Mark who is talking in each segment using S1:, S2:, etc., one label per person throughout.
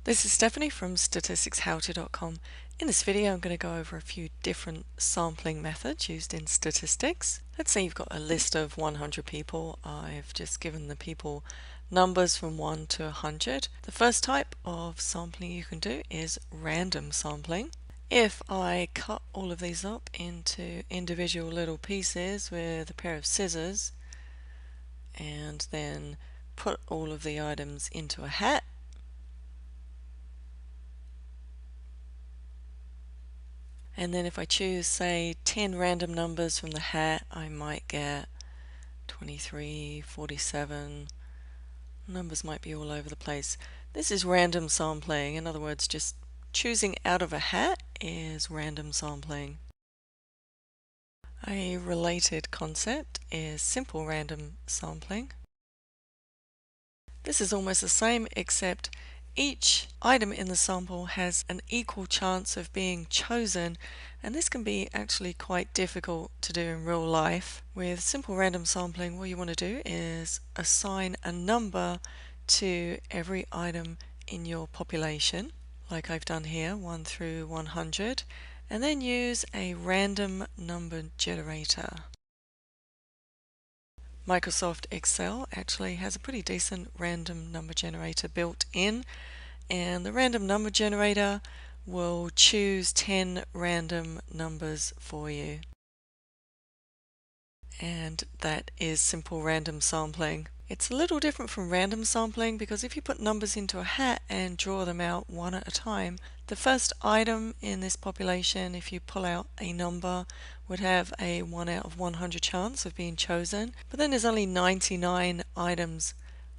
S1: This is Stephanie from statisticshowto.com. In this video I'm going to go over a few different sampling methods used in statistics. Let's say you've got a list of 100 people. I've just given the people numbers from 1 to 100. The first type of sampling you can do is random sampling. If I cut all of these up into individual little pieces with a pair of scissors and then put all of the items into a hat, and then if I choose, say, 10 random numbers from the hat, I might get 23, 47. Numbers might be all over the place. This is random sampling. In other words, just choosing out of a hat is random sampling. A related concept is simple random sampling. This is almost the same, except each item in the sample has an equal chance of being chosen, and this can be actually quite difficult to do in real life. With simple random sampling, what you want to do is assign a number to every item in your population, like I've done here, 1 through 100, and then use a random number generator. Microsoft Excel actually has a pretty decent random number generator built in, and the random number generator will choose 10 random numbers for you. And that is simple random sampling. It's a little different from random sampling because if you put numbers into a hat and draw them out one at a time, the first item in this population, if you pull out a number, would have a 1 out of 100 chance of being chosen. But then there's only 99 items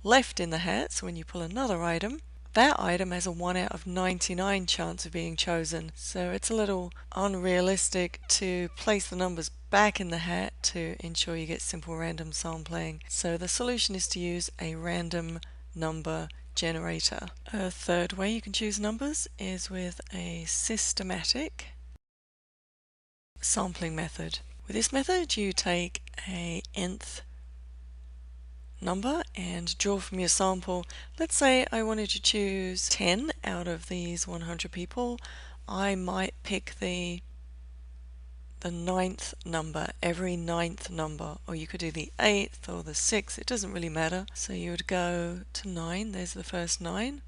S1: left in the hat, so when you pull another item, that item has a 1 out of 99 chance of being chosen. So it's a little unrealistic to place the numbers back in the hat to ensure you get simple random sampling. So the solution is to use a random number generator. A third way you can choose numbers is with a systematic sampling method. With this method you take a nth number and draw from your sample. Let's say I wanted to choose 10 out of these 100 people. I might pick the ninth number, every ninth number, or you could do the 8th or the 6th, it doesn't really matter. So you would go to 9, there's the first 9,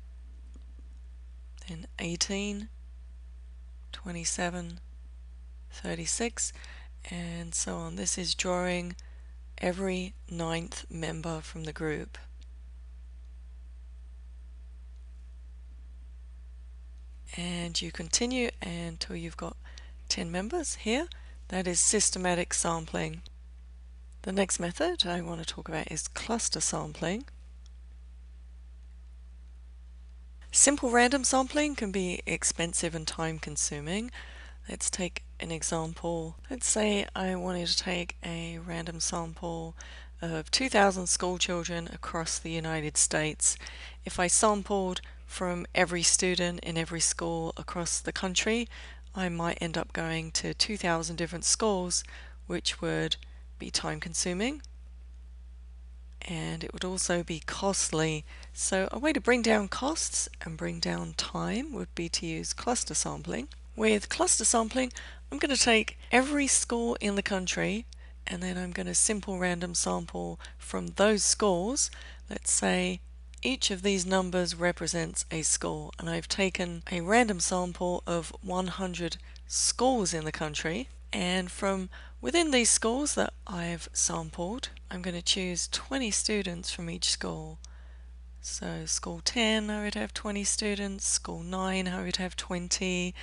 S1: then 18, 27, 36, and so on. This is drawing every ninth member from the group. And you continue until you've got 10 members here. That is systematic sampling. The next method I want to talk about is cluster sampling. Simple random sampling can be expensive and time consuming. Let's take an example. Let's say I wanted to take a random sample of 2,000 school children across the United States. If I sampled from every student in every school across the country, I might end up going to 2,000 different schools, which would be time consuming and it would also be costly. So a way to bring down costs and bring down time would be to use cluster sampling. With cluster sampling, I'm going to take every school in the country and then I'm going to simple random sample from those schools. Let's say each of these numbers represents a school, and I've taken a random sample of 100 schools in the country, and from within these schools that I've sampled, I'm going to choose 20 students from each school. So school 10, I would have 20 students, school 9, I would have 20,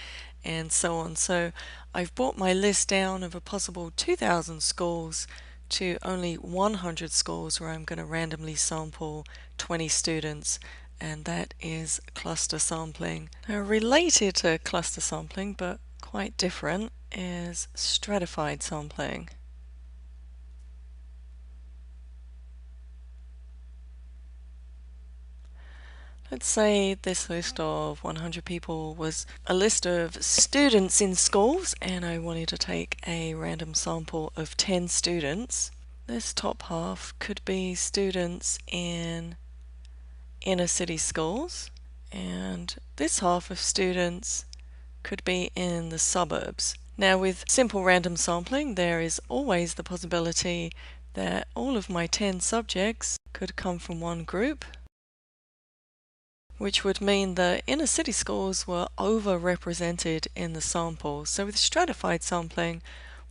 S1: and so on. So I've brought my list down of a possible 2,000 schools to only 100 schools where I'm going to randomly sample 20 students, and that is cluster sampling. Now, related to cluster sampling, but quite different, is stratified sampling. Let's say this list of 100 people was a list of students in schools, and I wanted to take a random sample of 10 students. This top half could be students in inner city schools, and this half of students could be in the suburbs. Now, with simple random sampling, there is always the possibility that all of my 10 subjects could come from one group, which would mean the inner city schools were overrepresented in the sample. So with stratified sampling,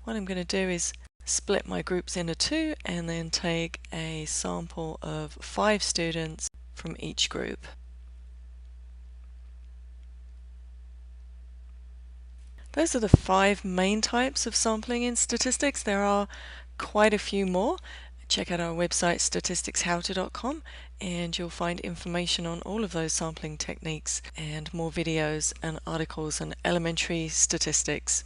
S1: what I'm going to do is split my groups into two and then take a sample of 5 students from each group. Those are the 5 main types of sampling in statistics. There are quite a few more. Check out our website statisticshowto.com and you'll find information on all of those sampling techniques and more videos and articles on elementary statistics.